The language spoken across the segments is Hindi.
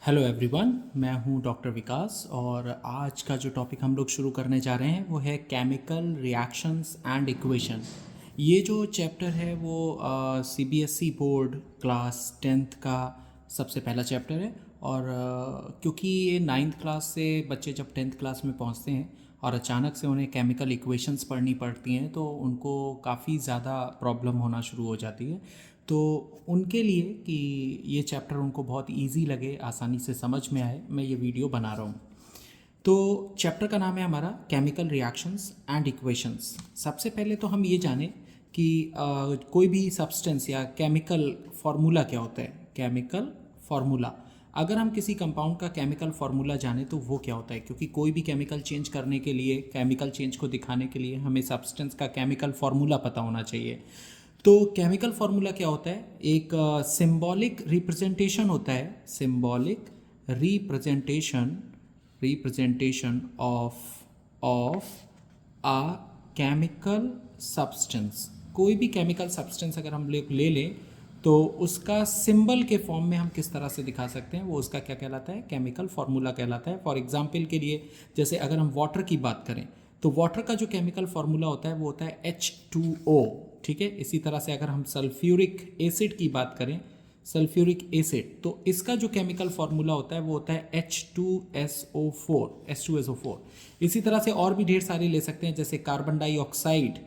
हेलो एवरीवन, मैं हूं डॉक्टर विकास और आज का जो टॉपिक हम लोग शुरू करने जा रहे हैं वो है केमिकल रिएक्शंस एंड इक्वेशन। ये जो चैप्टर है वो सीबीएसई बोर्ड क्लास 10th का सबसे पहला चैप्टर है। और क्योंकि ये 9th क्लास से बच्चे जब 10th क्लास में पहुंचते हैं और अचानक से उन्हें केमिकल इक्वेशंस पढ़नी पड़ती हैं तो उनको काफ़ी ज़्यादा प्रॉब्लम होना शुरू हो जाती है। तो उनके लिए कि ये चैप्टर उनको बहुत इजी लगे, आसानी से समझ में आए, मैं ये वीडियो बना रहा हूँ। तो चैप्टर का नाम है हमारा केमिकल रिएक्शंस एंड इक्वेशंस। सबसे पहले तो हम ये जानें कि कोई भी सब्सटेंस या केमिकल फार्मूला क्या होता है। केमिकल फार्मूला, अगर हम किसी कंपाउंड का केमिकल फार्मूला जाने तो वो क्या होता है, क्योंकि कोई भी केमिकल चेंज करने के लिए, केमिकल चेंज को दिखाने के लिए हमें सब्सटेंस का केमिकल फार्मूला पता होना चाहिए। तो केमिकल फार्मूला क्या होता है? एक सिंबॉलिक रिप्रेजेंटेशन होता है, symbolic representation of a chemical substance. कोई भी केमिकल सब्सटेंस अगर हम ले लें तो उसका सिंबल के फॉर्म में हम किस तरह से दिखा सकते हैं, वो उसका क्या कहलाता है? केमिकल फार्मूला कहलाता है। फॉर एग्जांपल के लिए, जैसे अगर हम वाटर की बात करें तो वाटर का जो केमिकल फार्मूला होता है वो होता है H2O। ठीक है, इसी तरह से अगर हम सल्फ्यूरिक एसिड की बात करें, सल्फ्यूरिक एसिड, तो इसका जो केमिकल फार्मूला होता है वो होता है H2SO4। इसी तरह से और भी ढेर सारे ले सकते हैं, जैसे कार्बन डाइऑक्साइड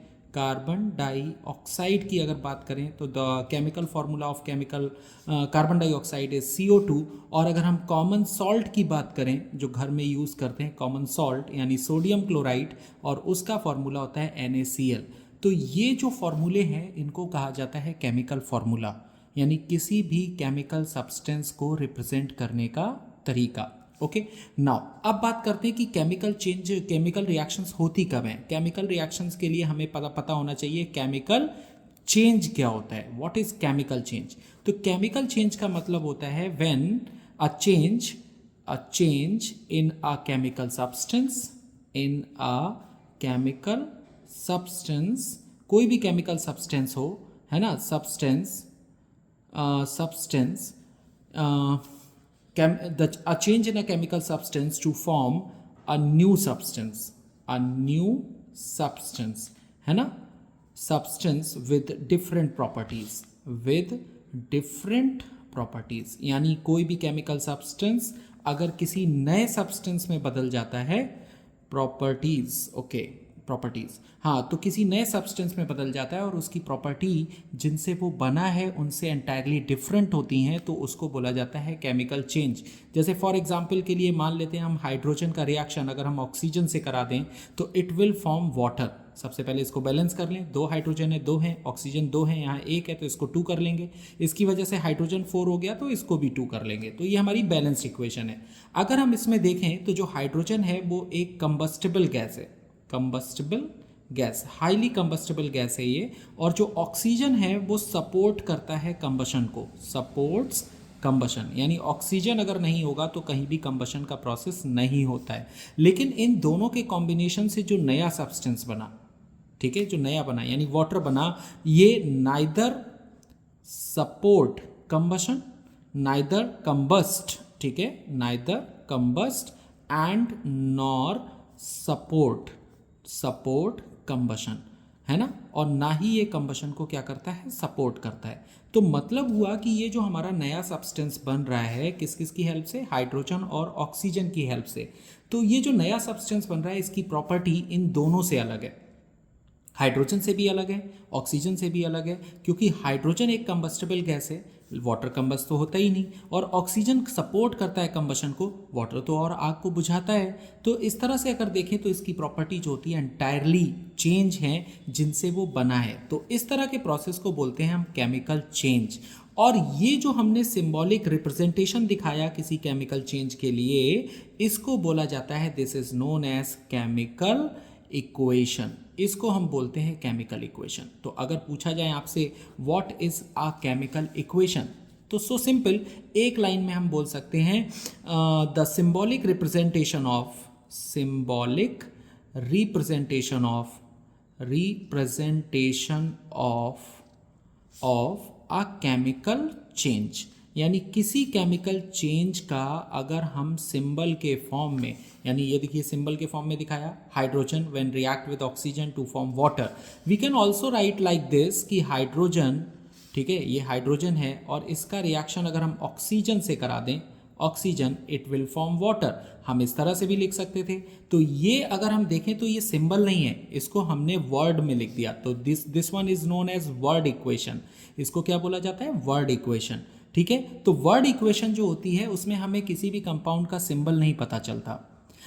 की अगर बात करें तो the chemical formula of chemical carbon dioxide is CO2। और अगर हम कॉमन सॉल्ट की बात करें, जो घर में यूज़ करते हैं कॉमन सॉल्ट यानी सोडियम क्लोराइड, और उसका फार्मूला होता है NaCl। तो ये जो फार्मूले हैं इनको कहा जाता है केमिकल फार्मूला, यानी किसी भी केमिकल सब्सटेंस को रिप्रेजेंट करने का तरीका। ओके, नाउ अब बात करते हैं कि केमिकल रिएक्शंस होती कब हैं। केमिकल रिएक्शंस के लिए हमें पता होना चाहिए केमिकल चेंज क्या होता है। What is chemical change? तो केमिकल चेंज का मतलब होता है when a change in a chemical substance, कोई भी केमिकल सब्सटेंस हो, है ना, substance a change in a chemical substance to form a new substance, है ना, substance with different properties, यानी कोई भी केमिकल सब्सटेंस अगर किसी नए सब्सटेंस में बदल जाता है, प्रॉपर्टीज, हाँ, तो किसी नए सब्सटेंस में बदल जाता है और उसकी प्रॉपर्टी जिनसे वो बना है उनसे एंटायरली डिफरेंट होती हैं, तो उसको बोला जाता है केमिकल चेंज। जैसे फॉर एग्जांपल के लिए मान लेते हैं हम हाइड्रोजन का रिएक्शन अगर हम ऑक्सीजन से करा दें तो इट विल फॉर्म वाटर। सबसे पहले इसको बैलेंस कर लें, 2 हाइड्रोजन है 2 हैं, ऑक्सीजन 2 है, यहाँ 1 है तो इसको 2 कर लेंगे। इसकी वजह से हाइड्रोजन 4 हो गया तो इसको भी 2 कर लेंगे। तो ये हमारी बैलेंस्ड इक्वेशन है। अगर हम इसमें देखें तो जो हाइड्रोजन है वो एक combustible gas, highly combustible gas है ये, और जो ऑक्सीजन है वो सपोर्ट करता है कंबशन को, सपोर्ट्स कंबशन, यानी ऑक्सीजन अगर नहीं होगा तो कहीं भी कंबशन का प्रोसेस नहीं होता है। लेकिन इन दोनों के कॉम्बिनेशन से जो नया सब्सटेंस बना, ठीक है, जो नया बना यानी वाटर बना, ये neither support combustion, neither combust, ठीक है, neither combust and nor support combustion, है ना, और ना ही ये कंबशन को क्या करता है, सपोर्ट करता है। तो मतलब हुआ कि ये जो हमारा नया सब्सटेंस बन रहा है किस किस की हेल्प से, हाइड्रोजन और ऑक्सीजन की हेल्प से। तो ये जो नया सब्सटेंस बन रहा है इसकी प्रॉपर्टी इन दोनों से अलग है, हाइड्रोजन से भी अलग है, ऑक्सीजन से भी अलग है, क्योंकि हाइड्रोजन एक कंबस्टिबल गैस है, वाटर कंबस्ट तो होता ही नहीं, और ऑक्सीजन सपोर्ट करता है कंबशन को, वाटर तो और आग को बुझाता है। तो इस तरह से अगर देखें तो इसकी प्रॉपर्टी जो होती है एंटायरली चेंज है जिनसे वो बना है। तो इस तरह के प्रोसेस को बोलते हैं हम केमिकल चेंज। और ये जो हमने सिंबॉलिक रिप्रेजेंटेशन दिखाया किसी केमिकल चेंज के लिए, इसको बोला जाता है, this is known as chemical equation. इसको हम बोलते हैं केमिकल इक्वेशन। तो अगर पूछा जाए आपसे what is a chemical equation, तो सो सिंपल, एक लाइन में हम बोल सकते हैं the symbolic representation of a chemical change, यानी किसी केमिकल चेंज का अगर हम सिंबल के फॉर्म में, यानी ये देखिए सिंबल के फॉर्म में दिखाया, hydrogen when react with oxygen to form water, we can also write like this कि हाइड्रोजन, ठीक है, ये हाइड्रोजन है और इसका रिएक्शन अगर हम ऑक्सीजन से करा दें, oxygen, it will form water, हम इस तरह से भी लिख सकते थे। तो ये अगर हम देखें तो ये सिंबल नहीं है, इसको हमने वर्ड में लिख दिया, तो this one is known as word equation. इसको क्या बोला जाता है? Word equation. ठीक है, तो वर्ड इक्वेशन जो होती है उसमें हमें किसी भी कंपाउंड का सिंबल नहीं पता चलता,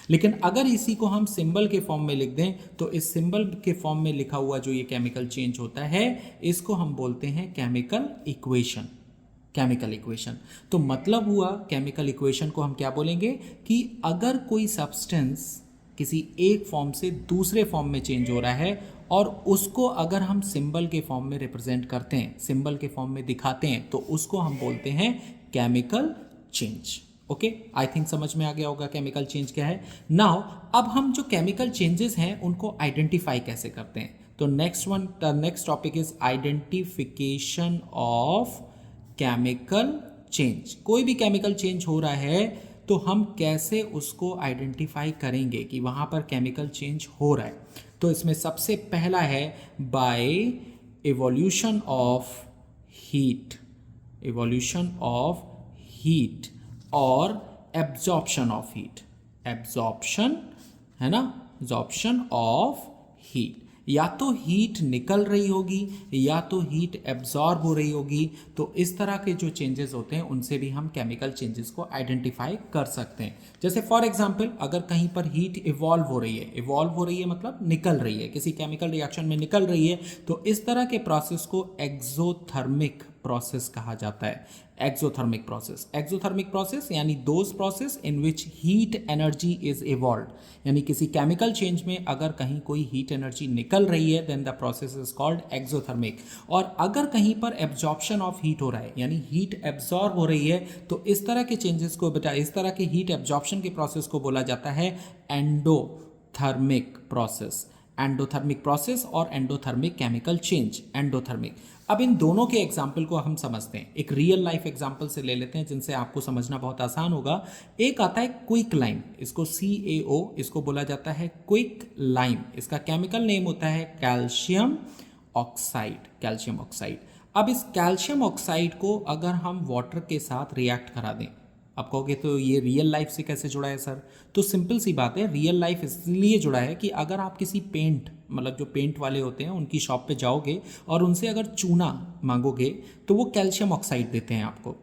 लेकिन अगर इसी को हम सिंबल के फॉर्म में लिख दें तो इस सिंबल के फॉर्म में लिखा हुआ जो ये केमिकल चेंज होता है इसको हम बोलते हैं केमिकल इक्वेशन। केमिकल इक्वेशन, तो मतलब हुआ केमिकल इक्वेशन को हम क्या बोलेंगे कि अगर कोई सब्सटेंस किसी एक फॉर्म से दूसरे फॉर्म में चेंज हो रहा है और उसको अगर हम सिंबल के फॉर्म में रिप्रेजेंट करते हैं, सिंबल के फॉर्म में दिखाते हैं, तो उसको हम बोलते हैं chemical change. Okay, I think समझ में आ गया होगा केमिकल चेंज क्या है। नाउ अब हम जो केमिकल चेंजेस हैं उनको आइडेंटिफाई कैसे करते हैं, तो next topic is identification of chemical change. कोई भी केमिकल चेंज हो रहा है तो हम कैसे उसको आइडेंटिफाई करेंगे कि वहाँ पर केमिकल चेंज हो रहा है, तो इसमें सबसे पहला है by evolution of heat, evolution of heat और एब्जॉर्प्शन ऑफ हीट, एब्जॉर्प्शन है ना, एब्जॉर्प्शन ऑफ हीट, या तो हीट निकल रही होगी या तो हीट एब्जॉर्ब हो रही होगी, तो इस तरह के जो चेंजेस होते हैं उनसे भी हम केमिकल चेंजेस को आइडेंटिफाई कर सकते हैं। जैसे फॉर एग्जांपल अगर कहीं पर हीट इवॉल्व हो रही है, इवॉल्व हो रही है मतलब निकल रही है, किसी केमिकल रिएक्शन में निकल रही है, तो इस तरह के प्रोसेस को एक्सोथर्मिक प्रोसेस कहा जाता है। एक्सोथर्मिक प्रोसेस, एक्सोथर्मिक प्रोसेस यानी those process in which heat energy is evolve, यानी किसी केमिकल चेंज में अगर कहीं कोई हीट एनर्जी निकल रही है then the process is called exothermic. और अगर कहीं पर एब्जॉर्प्शन ऑफ हीट हो रहा है यानी हीट एब्जॉर्ब हो रही है, तो इस तरह के चेंजेस को बेटा, इस तरह के हीट एब्जॉर्प्शन के प्रोसेस को बोला जाता है एंडोथर्मिक प्रोसेस। एंडोथर्मिक प्रोसेस और एंडोथर्मिक केमिकल चेंज, एंडोथर्मिक। अब इन दोनों के एग्जाम्पल को हम समझते हैं, एक रियल लाइफ एग्जाम्पल से ले लेते हैं जिनसे आपको समझना बहुत आसान होगा। एक आता है क्विक लाइम, इसको CaO, इसको बोला जाता है क्विक लाइम, इसका केमिकल नेम होता है कैल्शियम ऑक्साइड, कैल्शियम ऑक्साइड। अब इस कैल्शियम ऑक्साइड को अगर हम वाटर के साथ रिएक्ट करा दें, आप कहोगे तो ये रियल लाइफ से कैसे जुड़ा है सर, तो सिंपल सी बात है, रियल लाइफ इसलिए जुड़ा है कि अगर आप किसी पेंट, मतलब जो पेंट वाले होते हैं उनकी शॉप पे जाओगे और उनसे अगर चूना मांगोगे तो वो कैल्शियम ऑक्साइड देते हैं आपको।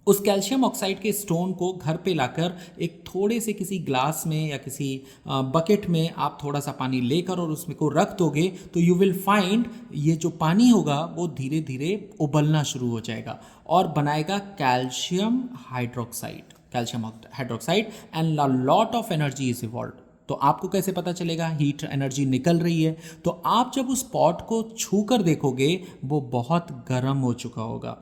उस कैल्शियम ऑक्साइड के स्टोन को घर पे लाकर एक थोड़े से किसी ग्लास में या किसी बकेट में आप थोड़ा सा पानी लेकर और उसमें को रख दोगे तो यू विल फाइंड ये जो पानी होगा वो धीरे धीरे उबलना शुरू हो जाएगा और बनाएगा calcium hydroxide, calcium hydroxide, and lot of energy is evolve. तो आपको कैसे पता चलेगा हीट एनर्जी निकल रही है, तो आप जब उस पॉट को छू कर देखोगे वो बहुत गर्म हो चुका होगा।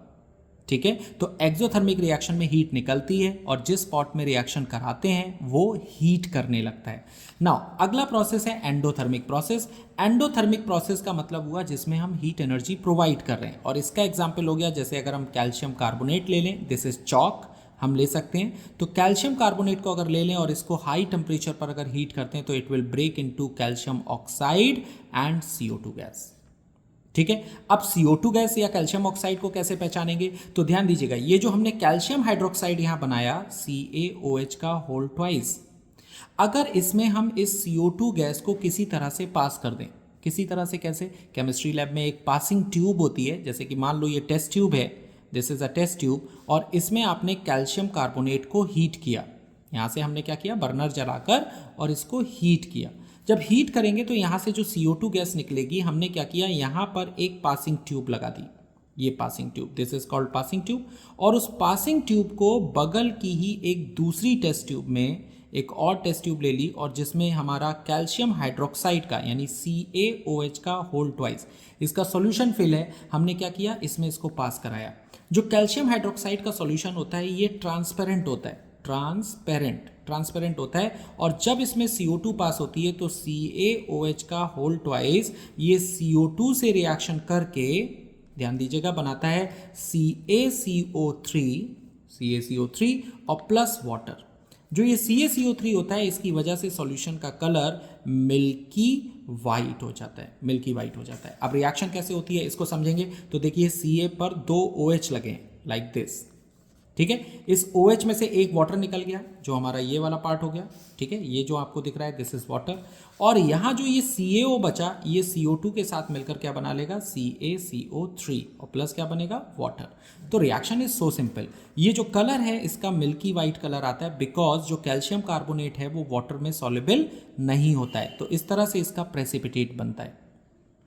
ठीक है, तो एक्सोथर्मिक रिएक्शन में हीट निकलती है और जिस पॉट में रिएक्शन कराते हैं वो हीट करने लगता है। नाउ अगला प्रोसेस है एंडोथर्मिक प्रोसेस। एंडोथर्मिक प्रोसेस का मतलब हुआ जिसमें हम हीट एनर्जी प्रोवाइड कर रहे हैं, और इसका एग्जांपल हो गया जैसे अगर हम कैल्शियम कार्बोनेट ले लें, दिस इज चॉक, हम ले सकते हैं। तो कैल्शियम कार्बोनेट को अगर ले लें और इसको हाई टेम्परेचर पर अगर हीट करते हैं तो it will break into calcium oxide and CO2 gas. ठीक है, अब CO2 गैस या कैल्शियम ऑक्साइड को कैसे पहचानेंगे, तो ध्यान दीजिएगा, ये जो हमने कैल्शियम हाइड्रोक्साइड यहां बनाया CaOH का होल ट्वाइस, अगर इसमें हम इस CO2 गैस को किसी तरह से पास कर दें, किसी तरह से कैसे, केमिस्ट्री लैब में एक पासिंग ट्यूब होती है, जैसे कि मान लो ये टेस्ट ट्यूब है, this is a test tube, और इसमें आपने कैल्शियम कार्बोनेट को हीट किया, यहाँ से हमने क्या किया, बर्नर जलाकर और इसको हीट किया। जब हीट करेंगे तो यहाँ से जो CO2 गैस निकलेगी, हमने क्या किया, यहाँ पर एक पासिंग ट्यूब लगा दी, ये passing tube, this is called passing tube, और उस पासिंग ट्यूब को बगल की ही एक दूसरी टेस्ट ट्यूब में एक और टेस्ट ट्यूब ले ली और जिसमें हमारा कैल्शियम हाइड्रोक्साइड का यानी CaOH का होल ट्वाइस इसका सॉल्यूशन फिल है, हमने क्या किया, इसमें इसको पास कराया। जो कैल्शियम हाइड्रोक्साइड का सॉल्यूशन होता है ये ट्रांसपेरेंट होता है, ट्रांसपेरेंट होता है, और जब इसमें CO2 पास होती है तो CaOH का होल ट्वाइस ये CO2 से रिएक्शन करके ध्यान दीजिएगा, बनाता है CaCO3 और प्लस वाटर। जो ये CaCO3 होता है, इसकी वजह से सॉल्यूशन का कलर मिल्की वाइट हो जाता है, मिल्की वाइट हो जाता है। अब रिएक्शन कैसे होती है इसको समझेंगे तो देखिए, Ca पर 2 OH लगे लाइक दिस, ठीक है। इस OH में से एक वाटर निकल गया, जो हमारा ये वाला पार्ट हो गया, ठीक है। ये जो आपको दिख रहा है दिस इज वाटर, और यहाँ जो ये CaO बचा, ये CO2 के साथ मिलकर क्या बना लेगा, CaCO3 और प्लस क्या बनेगा, वाटर। तो रिएक्शन इज सो सिंपल। ये जो कलर है इसका मिल्की वाइट कलर आता है बिकॉज जो कैल्शियम कार्बोनेट है वो वाटर में सॉल्युबल नहीं होता है, तो इस तरह से इसका प्रेसिपिटेट बनता है,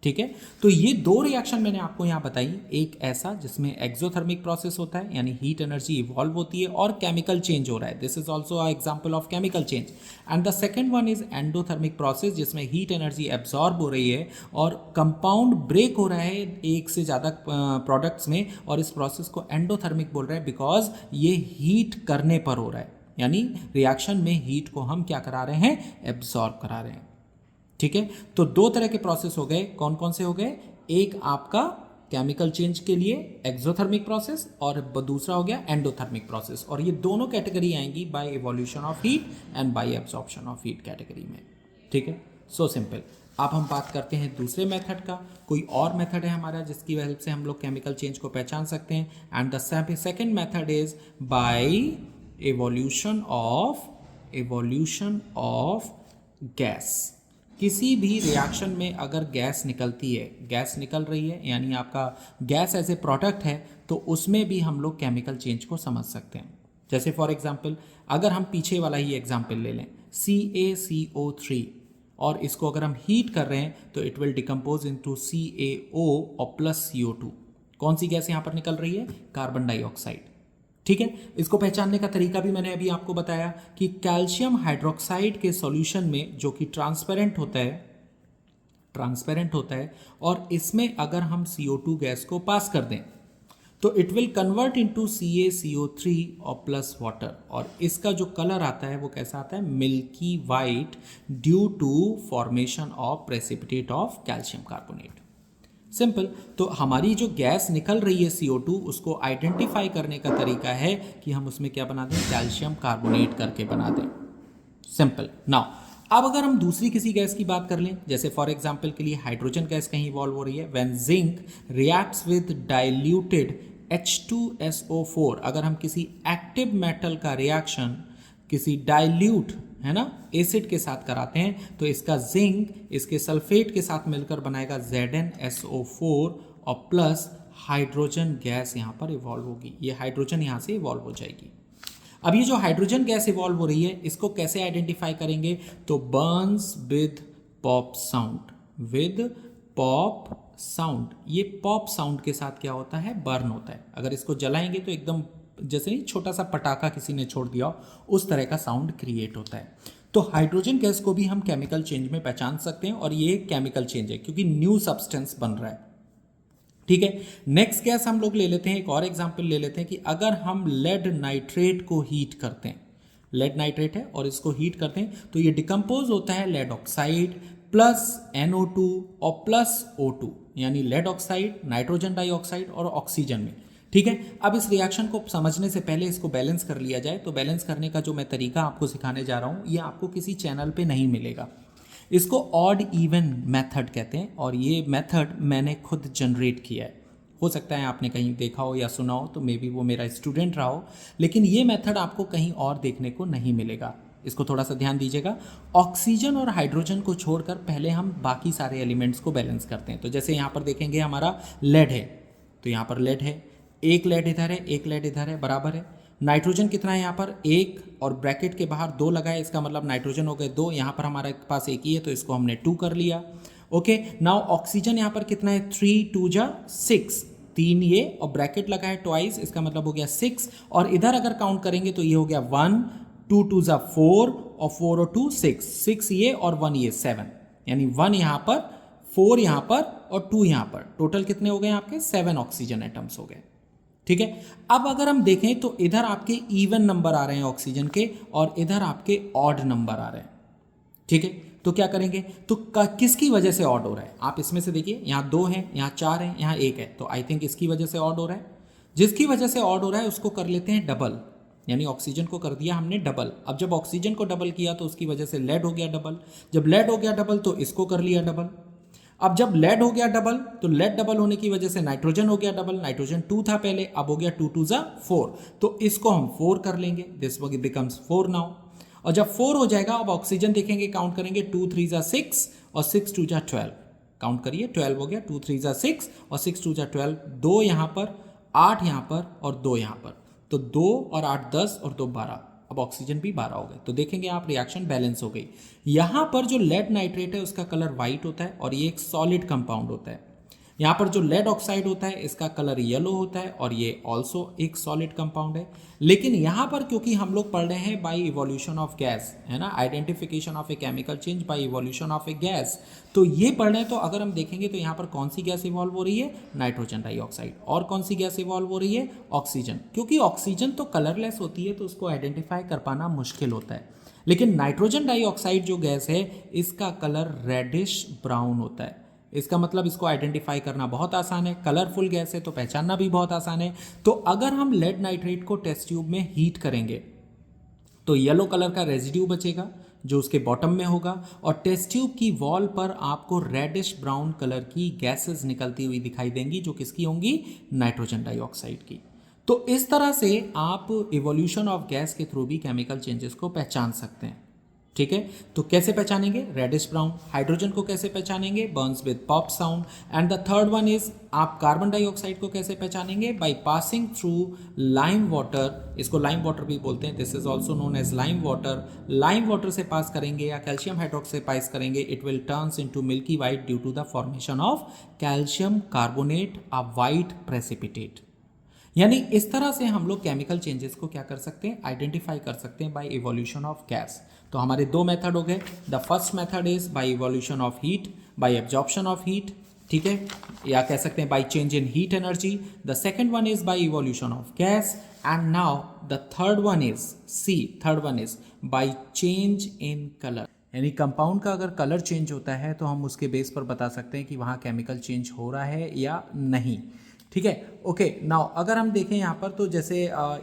ठीक है। तो ये 2 रिएक्शन मैंने आपको यहाँ बताई, एक ऐसा जिसमें एक्सोथर्मिक प्रोसेस होता है यानी हीट एनर्जी इवॉल्व होती है और केमिकल चेंज हो रहा है, this is also a example of chemical change. And the second one is endothermic process, जिसमें हीट एनर्जी एब्जॉर्ब हो रही है और कंपाउंड ब्रेक हो रहा है एक से ज़्यादा प्रोडक्ट्स में, और इस प्रोसेस को एंडोथर्मिक बोल रहे हैं बिकॉज ये हीट करने पर हो रहा है, यानी रिएक्शन में हीट को हम क्या करा रहे हैं, एब्जॉर्ब करा रहे हैं, ठीक है। तो 2 तरह के प्रोसेस हो गए, कौन कौन से हो गए, एक आपका केमिकल चेंज के लिए एक्सोथर्मिक प्रोसेस और दूसरा हो गया एंडोथर्मिक प्रोसेस, और ये दोनों कैटेगरी आएंगी by evolution of heat and by absorption of heat category में, ठीक है। So simple. अब हम बात करते हैं दूसरे मेथड का। कोई और मेथड है हमारा जिसकी वजह से हम लोग केमिकल चेंज को पहचान सकते हैं, and the second method is by evolution of gas. किसी भी रिएक्शन में अगर गैस निकलती है, गैस निकल रही है यानी आपका गैस एज ए प्रोडक्ट है, तो उसमें भी हम लोग केमिकल चेंज को समझ सकते हैं। जैसे फॉर एग्जांपल अगर हम पीछे वाला ही एग्जांपल ले लें, CaCO3, और इसको अगर हम हीट कर रहे हैं तो it will decompose into CaO और प्लस CO2। कौन सी गैस यहाँ पर निकल रही है, कार्बन डाइऑक्साइड, ठीक है। इसको पहचानने का तरीका भी मैंने अभी आपको बताया कि कैल्शियम हाइड्रोक्साइड के सॉल्यूशन में जो कि ट्रांसपेरेंट होता है और इसमें अगर हम CO2 गैस को पास कर दें तो it will convert into CaCO3 और प्लस वाटर, और इसका जो कलर आता है वो कैसा आता है, milky white, due to formation of precipitate of calcium carbonate. Simple. तो हमारी जो गैस निकल रही है CO2, उसको आइडेंटिफाई करने का तरीका है कि हम उसमें क्या बना दें, कैल्शियम कार्बोनेट करके बना दें, सिंपल। नाउ अब अगर हम दूसरी किसी गैस की बात कर लें, जैसे फॉर एग्जांपल के लिए हाइड्रोजन गैस कहीं इवॉल्व हो रही है, when zinc reacts with diluted H2SO4, अगर हम किसी एक्टिव मेटल का रिएक्शन किसी डाइल्यूट है ना एसिड के साथ कराते हैं तो इसका जिंक इसके सल्फेट के साथ मिलकर बनाएगा ZnSO4 और प्लस हाइड्रोजन गैस यहाँ पर इवॉल्व होगी, ये हाइड्रोजन यहाँ से इवॉल्व हो जाएगी। अब ये जो हाइड्रोजन गैस इवॉल्व हो रही है इसको कैसे आइडेंटिफाई करेंगे, तो बर्न्स विद पॉप साउंड, ये पॉप साउंड के साथ क्या होता है, बर्न होता है। अगर इसको जलाएंगे तो एकदम जैसे ही छोटा सा पटाखा किसी ने छोड़ दिया उस तरह का साउंड क्रिएट होता है। तो हाइड्रोजन गैस को भी हम केमिकल चेंज में पहचान सकते हैं, और ये केमिकल चेंज है क्योंकि न्यू सब्सटेंस बन रहा है, ठीक है। नेक्स्ट गैस हम लोग ले लेते हैं, एक और एग्जांपल ले लेते हैं कि अगर हम लेड नाइट्रेट को हीट करते हैं, लेड नाइट्रेट है और इसको हीट करते हैं तो ये डिकम्पोज होता है लेड ऑक्साइड प्लस NO2 और प्लस O2, यानी लेड ऑक्साइड, नाइट्रोजन डाइऑक्साइड और ऑक्सीजन में, ठीक है। अब इस रिएक्शन को समझने से पहले इसको बैलेंस कर लिया जाए, तो बैलेंस करने का जो मैं तरीका आपको सिखाने जा रहा हूँ ये आपको किसी चैनल पे नहीं मिलेगा। इसको ऑड इवन मेथड कहते हैं, और ये मेथड मैंने खुद जनरेट किया है। हो सकता है आपने कहीं देखा हो या सुना हो, तो मे बी वो मेरा स्टूडेंट रहा हो, लेकिन ये मेथड आपको कहीं और देखने को नहीं मिलेगा। इसको थोड़ा सा ध्यान दीजिएगा। ऑक्सीजन और हाइड्रोजन को छोड़कर पहले हम बाकी सारे एलिमेंट्स को बैलेंस करते हैं। तो जैसे यहाँ पर देखेंगे हमारा लेड है, तो यहाँ पर लेड है, एक लेड इधर है, एक लेड इधर है, बराबर है। नाइट्रोजन कितना है यहाँ पर, 1, और ब्रैकेट के बाहर 2 लगाए, इसका मतलब नाइट्रोजन हो गए 2, यहाँ पर हमारे पास एक ही है तो इसको हमने 2 कर लिया। ओके, नाउ ऑक्सीजन यहाँ पर कितना है, 3 2 जा 6, 3 ये और ब्रैकेट लगा है ट्वाइस, इसका मतलब हो गया 6, और इधर अगर काउंट करेंगे तो ये हो गया 1 2 2 जा 4 और 4 और 2 6, 6 ये और 1 ये 7, यानी 1 यहाँ पर, 4 यहाँ पर और 2 यहाँ पर, टोटल कितने हो गए आपके, 7 ऑक्सीजन एटम्स हो गए, ठीक है। अब अगर हम देखें तो इधर आपके इवन नंबर आ रहे हैं ऑक्सीजन के और इधर आपके ऑड नंबर आ रहे हैं, ठीक है। तो क्या करेंगे, तो किसकी वजह से ऑड हो रहा है आप इसमें से देखिए, यहाँ 2 हैं, यहाँ 4 हैं, यहाँ 1 है, तो आई थिंक इसकी वजह से ऑड हो रहा है। जिसकी वजह से ऑड हो रहा है उसको कर लेते हैं डबल, यानी ऑक्सीजन को कर दिया हमने डबल। अब जब ऑक्सीजन को डबल किया तो उसकी वजह से लेड हो गया डबल, जब लेड हो गया डबल तो इसको कर लिया डबल। अब जब लेड हो गया डबल तो लेड डबल होने की वजह से नाइट्रोजन हो गया डबल, नाइट्रोजन 2 था पहले, अब हो गया 2 2 जा 4, तो इसको हम 4 कर लेंगे, दिस बिकम्स 4 नाउ। और जब 4 हो जाएगा अब ऑक्सीजन देखेंगे, काउंट करेंगे, 2 3 जा 6 और 6 2 जा 12, काउंट करिए 12 हो गया, 2 3 जा 6 और 6 2 जा 12, 2 यहाँ पर, 8 यहाँ पर और 2 यहाँ पर, तो 2 और 8 10 और 2 12, अब ऑक्सीजन भी 12 हो गए। तो देखेंगे आप रिएक्शन बैलेंस हो गई। यहाँ पर जो लेड नाइट्रेट है उसका कलर वाइट होता है और ये एक सॉलिड कंपाउंड होता है। यहाँ पर जो लेड ऑक्साइड होता है इसका कलर येलो होता है और ये ऑल्सो एक सॉलिड कंपाउंड है। लेकिन यहाँ पर क्योंकि हम लोग पढ़ रहे हैं बाय इवोल्यूशन ऑफ गैस, है ना, identification of a chemical change bye evolution of A gas, तो ये पढ़ रहे हैं। तो अगर हम देखेंगे तो यहाँ पर कौन सी गैस इवॉल्व हो रही है, नाइट्रोजन डाइऑक्साइड, और कौन सी गैस इवॉल्व हो रही है, ऑक्सीजन। क्योंकि ऑक्सीजन तो कलरलेस होती है तो उसको आइडेंटिफाई कर पाना मुश्किल होता है, लेकिन नाइट्रोजन डाइऑक्साइड जो गैस है इसका कलर रेडिश ब्राउन होता है। इसका मतलब इसको आइडेंटिफाई करना बहुत आसान है, कलरफुल गैस है तो पहचानना भी बहुत आसान है। तो अगर हम लेड नाइट्रेट को टेस्ट ट्यूब में हीट करेंगे तो येलो कलर का रेजिड्यू बचेगा जो उसके बॉटम में होगा, और टेस्ट ट्यूब की वॉल पर आपको रेडिश ब्राउन कलर की गैसेस निकलती हुई दिखाई देंगी, जो किसकी होंगी, नाइट्रोजन डाइऑक्साइड की। तो इस तरह से आप इवोल्यूशन ऑफ गैस के थ्रू भी केमिकल चेंजेस को पहचान सकते हैं। ठीक है, तो कैसे पहचानेंगे, रेडिश ब्राउन। हाइड्रोजन को कैसे पहचानेंगे, burns with pop sound. And the third one is आप कार्बन डाइऑक्साइड को कैसे पहचानेंगे, by passing through lime water, इसको लाइम वाटर भी बोलते हैं, this is also known as lime water. Lime water से पास करेंगे या कैल्शियम हाइड्रोक्साइड से पास करेंगे, it will turns into milky white due to the formation of calcium carbonate, a white precipitate. यानी इस तरह से हम लोग केमिकल चेंजेस को क्या कर सकते हैं, आइडेंटिफाई कर सकते हैं बाय इवोल्यूशन ऑफ गैस। तो हमारे 2 मेथड हो गए। The first method is by evolution of heat, by absorption of heat, ठीक है, या कह सकते हैं by change in heat energy. The second one is by evolution of gas, and now the third one is C, third one is by change in colour. यानी कंपाउंड का अगर कलर चेंज होता है तो हम उसके बेस पर बता सकते हैं कि वहाँ केमिकल चेंज हो रहा है या नहीं। ठीक है, ओके। नाउ अगर हम देखें यहाँ पर तो जैसे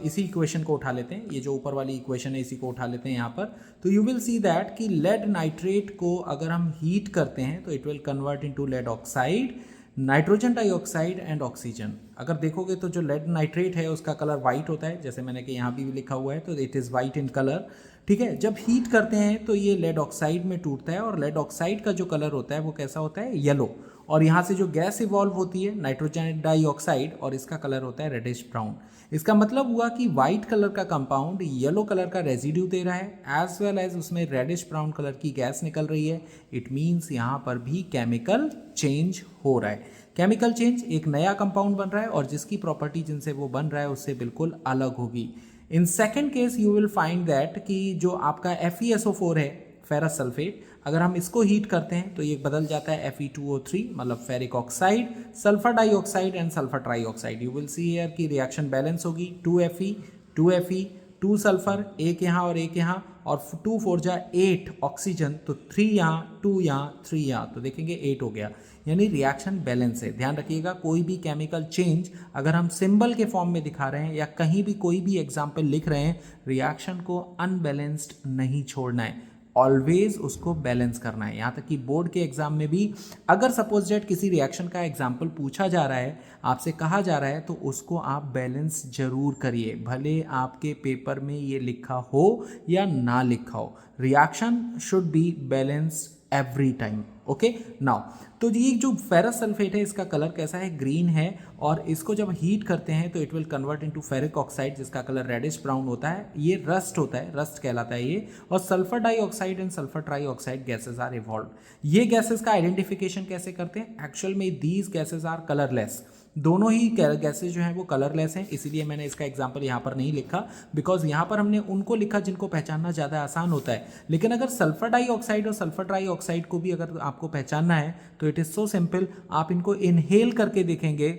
इसी इक्वेशन को उठा लेते हैं, ये जो ऊपर वाली इक्वेशन है इसी को उठा लेते हैं यहाँ पर, तो यू विल सी दैट कि लेड नाइट्रेट को अगर हम हीट करते हैं तो it will convert into lead oxide, nitrogen dioxide and oxygen. अगर देखोगे तो जो लेड नाइट्रेट है उसका कलर वाइट होता है, जैसे मैंने कि यहाँ भी लिखा हुआ है, तो it is white in colour. ठीक है, जब हीट करते हैं तो ये लेड ऑक्साइड में टूटता है और लेड ऑक्साइड का जो कलर होता है वो कैसा होता है, येलो। और यहाँ से जो गैस इवॉल्व होती है नाइट्रोजन डाइऑक्साइड, और इसका कलर होता है रेडिश ब्राउन। इसका मतलब हुआ कि वाइट कलर का कंपाउंड येलो कलर का रेजिड्यू दे रहा है, एज वेल एज उसमें रेडिश ब्राउन कलर की गैस निकल रही है। इट मीन्स यहाँ पर भी केमिकल चेंज हो रहा है। केमिकल चेंज, एक नया कंपाउंड बन रहा है और जिसकी प्रॉपर्टी जिनसे वो बन रहा है उससे बिल्कुल अलग होगी। In second case you will find that कि जो आपका FeSO4 है, फेरस सल्फेट, अगर हम इसको हीट करते हैं तो ये बदल जाता है Fe2O3, मतलब ferric oxide, sulphur dioxide and sulphur trioxide. You will see here की रिएक्शन बैलेंस होगी, 2Fe 2 सल्फर, एक यहाँ और एक यहाँ, और 2 4 जा 8 ऑक्सीजन, तो 3 यहाँ 2 यहाँ 3 यहाँ, तो देखेंगे 8 हो गया। यानी रिएक्शन बैलेंस है। ध्यान रखिएगा, कोई भी केमिकल चेंज अगर हम सिंबल के फॉर्म में दिखा रहे हैं या कहीं भी कोई भी एग्जाम्पल लिख रहे हैं, रिएक्शन को अनबैलेंस्ड नहीं छोड़ना है, ऑलवेज उसको बैलेंस करना है। यहाँ तक कि बोर्ड के एग्जाम में भी अगर सपोज डेट किसी रिएक्शन का एग्जाम्पल पूछा जा रहा है, आपसे कहा जा रहा है, तो उसको आप बैलेंस जरूर करिए, भले आपके पेपर में ये लिखा हो या ना लिखा हो। Reaction should be balanced every time. Okay, now तो ये जो फेरस सल्फेट है इसका कलर कैसा है, ग्रीन है, और इसको जब हीट करते हैं तो it will convert into ferric oxide जिसका कलर रेडिश ब्राउन होता है। ये रस्ट होता है, रस्ट कहलाता है ये। और sulphur dioxide and sulphur trioxide gases are evolve. ये गैसेस का आइडेंटिफिकेशन कैसे करते हैं, एक्चुअल में दीज गैसेस आर कलरलेस। दोनों ही गैसेज जो हैं वो कलरलेस हैं, इसीलिए मैंने इसका एग्जांपल यहाँ पर नहीं लिखा, बिकॉज यहाँ पर हमने उनको लिखा जिनको पहचानना ज़्यादा आसान होता है। लेकिन अगर सल्फर डाइऑक्साइड और सल्फर ट्राइऑक्साइड को भी अगर आपको पहचानना है तो इट इज़ सो सिंपल, आप इनको इनहेल करके देखेंगे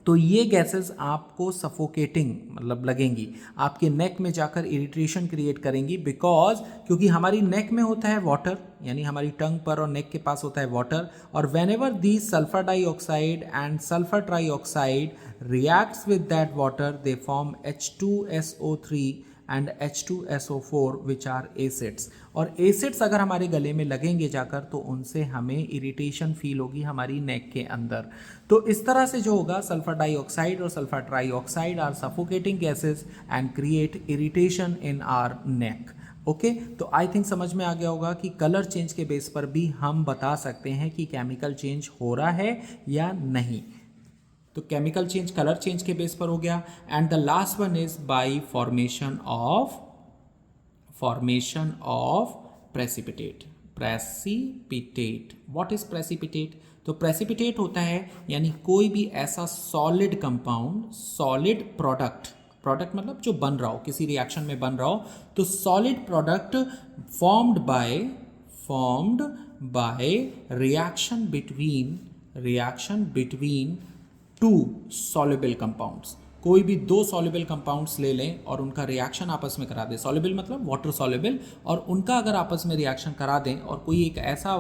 तो ये गैसेस आपको सफोकेटिंग मतलब लगेंगी, आपके नेक में जाकर इरिटेशन क्रिएट करेंगी, बिकॉज क्योंकि हमारी नेक में होता है वाटर, यानी हमारी टंग पर और नेक के पास होता है वाटर, और whenever the sulphur dioxide and sulphur trioxide reacts with that water they form H2SO3 and H2SO4 which are acids. और एसिड्स अगर हमारे गले में लगेंगे जाकर तो उनसे हमें इरिटेशन फील होगी हमारी नेक के अंदर। तो इस तरह से जो होगा, सल्फर डाइऑक्साइड और sulphur trioxide are suffocating gases and create irritation in our neck. Okay, तो आई थिंक समझ में आ गया होगा कि कलर चेंज के बेस पर भी हम बता सकते हैं कि केमिकल चेंज हो रहा है या नहीं। तो केमिकल चेंज कलर चेंज के बेस पर हो गया। And the last one is bye formation of precipitate. What is precipitate? तो प्रेसिपिटेट होता है यानी कोई भी ऐसा सॉलिड कंपाउंड, सॉलिड प्रोडक्ट मतलब जो बन रहा हो, किसी रिएक्शन में बन रहा हो, तो solid product formed by reaction between two soluble compounds. कोई भी दो सॉल्युबल कंपाउंड्स ले लें और उनका रिएक्शन आपस में करा दें, सॉल्युबल मतलब वाटर सॉल्युबल, और उनका अगर आपस में रिएक्शन करा दें और कोई एक ऐसा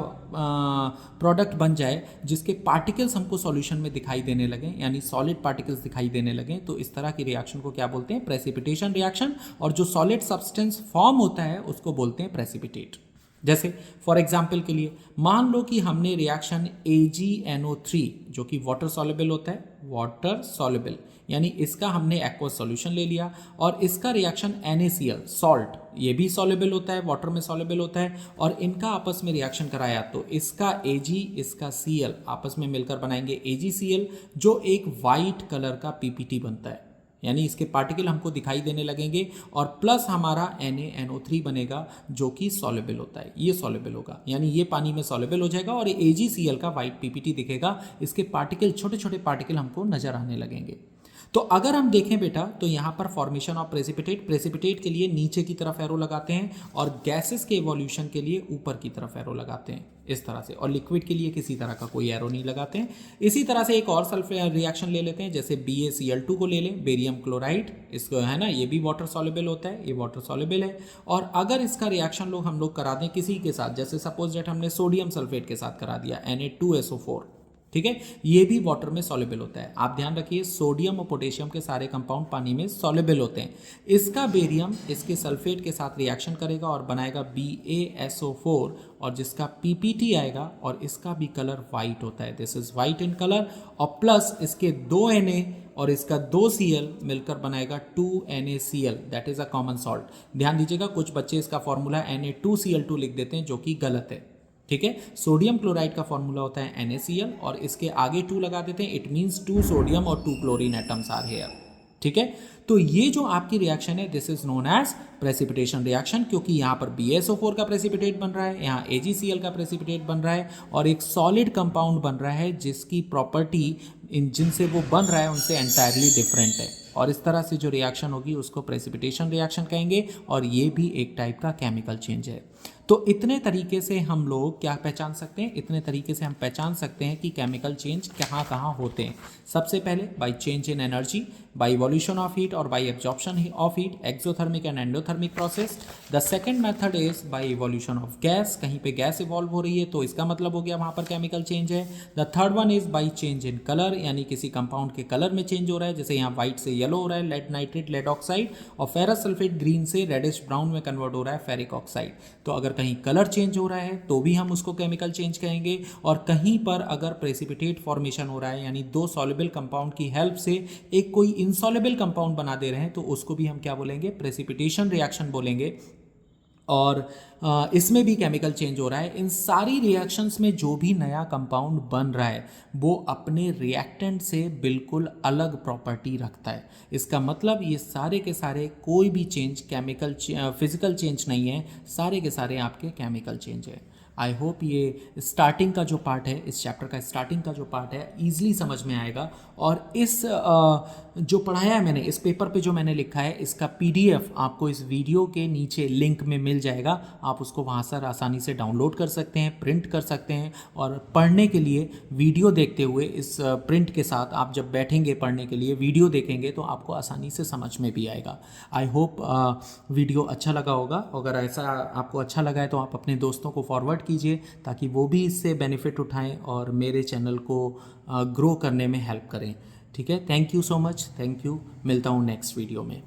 प्रोडक्ट बन जाए जिसके पार्टिकल्स हमको सॉल्यूशन में दिखाई देने लगें, यानी सॉलिड पार्टिकल्स दिखाई देने लगें, तो इस तरह की रिएक्शन को क्या बोलते हैं? Precipitation reaction. और जो सॉलिड सब्सटेंस फॉर्म होता है उसको बोलते हैं प्रेसिपिटेट। जैसे फॉर एग्जाम्पल के लिए मान लो कि हमने रिएक्शन AgNO3 जो कि वाटर सॉल्युबल होता है, वाटर सॉल्युबल यानी इसका हमने एक्वस सॉल्यूशन ले लिया, और इसका रिएक्शन NaCl सॉल्ट, ये भी सॉल्युबल होता है, वाटर में सॉल्युबल होता है, और इनका आपस में रिएक्शन कराया तो इसका Ag इसका Cl आपस में मिलकर बनाएंगे AgCl, जो एक वाइट कलर का PPT बनता है, यानी इसके पार्टिकल हमको दिखाई देने लगेंगे, और प्लस हमारा NaNO3 बनेगा जो कि सॉल्युबल होता है, ये सॉल्युबल होगा, यानी ये पानी में सॉल्युबल हो जाएगा और AgCl का वाइट PPT दिखेगा, इसके पार्टिकल छोटे छोटे पार्टिकल हमको नजर आने लगेंगे। तो अगर हम देखें बेटा तो यहाँ पर फॉर्मेशन ऑफ प्रेसिपिटेट के लिए नीचे की तरफ एरो लगाते हैं, और गैसेस के इवोल्यूशन के लिए ऊपर की तरफ एरो लगाते हैं इस तरह से, और लिक्विड के लिए किसी तरह का कोई एरो नहीं लगाते हैं। इसी तरह से एक और सल्फर रिएक्शन ले लेते हैं, जैसे BaCl2 को ले लें, बेरियम क्लोराइड, इसको है ना, ये भी वाटर सॉल्युबल होता है, ये वाटर सॉल्युबल है, और अगर इसका रिएक्शन हम लोग करा दें किसी के साथ, जैसे सपोज दैट हमने सोडियम सल्फेट के साथ करा दिया Na2SO4, ठीक है, ये भी वाटर में सॉल्युबल होता है। आप ध्यान रखिए सोडियम और पोटेशियम के सारे कंपाउंड पानी में सॉल्युबल होते हैं। इसका बेरियम इसके सल्फेट के साथ रिएक्शन करेगा और बनाएगा BaSO4, और जिसका PPT आएगा, और इसका भी कलर वाइट होता है, this is white in colour, और प्लस इसके 2 Na और इसका 2 Cl मिलकर बनाएगा 2 NaCl, that is a common salt. ध्यान दीजिएगा कुछ बच्चे इसका फॉर्मूला Na2Cl2 लिख देते हैं जो कि गलत है, ठीक है। सोडियम क्लोराइड का फॉर्मूला होता है NaCl, और इसके आगे 2 लगा देते हैं, इट मीन्स 2 सोडियम और 2 क्लोरीन एटम्स आर हेयर, ठीक है। तो ये जो आपकी रिएक्शन है this is known as precipitation reaction, क्योंकि यहाँ पर BaSO4 का प्रेसिपिटेट बन रहा है, यहाँ AgCl का प्रेसिपिटेट बन रहा है, और एक सॉलिड कंपाउंड बन रहा है जिसकी प्रॉपर्टी जिनसे वो बन रहा है उनसे एंटायरली डिफरेंट है, और इस तरह से जो रिएक्शन होगी उसको प्रेसिपिटेशन रिएक्शन कहेंगे, और ये भी एक टाइप का केमिकल चेंज है। तो इतने तरीके से हम लोग क्या पहचान सकते हैं, इतने तरीके से हम पहचान सकते हैं कि केमिकल चेंज कहाँ कहाँ होते हैं। सबसे पहले by change in energy, by evolution of heat और by absorption of heat, exothermic and endothermic process. The second method is by evolution of gas, कहीं पे गैस इवॉल्व हो रही है तो इसका मतलब हो गया वहाँ पर केमिकल चेंज है। The third one is by change in colour, यानी किसी कंपाउंड के कलर में चेंज हो रहा है, जैसे यहाँ व्हाइट से येलो हो रहा है लेड नाइट्रेट लेड ऑक्साइड, और फेरस सल्फेट ग्रीन से रेडिश ब्राउन में कन्वर्ट हो रहा है फेरिक ऑक्साइड। तो अगर कहीं कलर चेंज हो रहा है तो भी हम उसको केमिकल चेंज कहेंगे, और कहीं पर अगर प्रेसिपिटेट फॉर्मेशन हो रहा है यानी दो सॉल्युबल कंपाउंड की हेल्प से एक कोई इनसॉल्युबल कंपाउंड बना दे रहे हैं तो उसको भी हम क्या बोलेंगे, प्रेसिपिटेशन रिएक्शन बोलेंगे। और इसमें भी केमिकल चेंज हो रहा है। इन सारी रिएक्शंस में जो भी नया कंपाउंड बन रहा है वो अपने रिएक्टेंट से बिल्कुल अलग प्रॉपर्टी रखता है। इसका मतलब ये सारे के सारे कोई भी चेंज केमिकल फिजिकल चेंज नहीं है, सारे के सारे आपके केमिकल चेंज है। आई होप ये स्टार्टिंग का जो पार्ट है, इस चैप्टर का स्टार्टिंग का जो पार्ट है ईजिली समझ में आएगा, और इस जो पढ़ाया है मैंने इस पेपर पे जो मैंने लिखा है इसका पीडीएफ आपको इस वीडियो के नीचे लिंक में मिल जाएगा। आप उसको वहाँ से आसानी से डाउनलोड कर सकते हैं, प्रिंट कर सकते हैं और पढ़ने के लिए वीडियो देखते हुए इस प्रिंट के साथ आप जब बैठेंगे पढ़ने के लिए वीडियो देखेंगे तो आपको आसानी से समझ में भी आएगा। आई होप वीडियो अच्छा लगा होगा। अगर ऐसा आपको अच्छा लगा है तो आप अपने दोस्तों को फॉरवर्ड कीजिए ताकि वो भी इससे बेनिफिट उठाएं और मेरे चैनल को ग्रो करने में हेल्प करें। ठीक है, thank you so much, thank you. मिलता हूँ नेक्स्ट वीडियो में।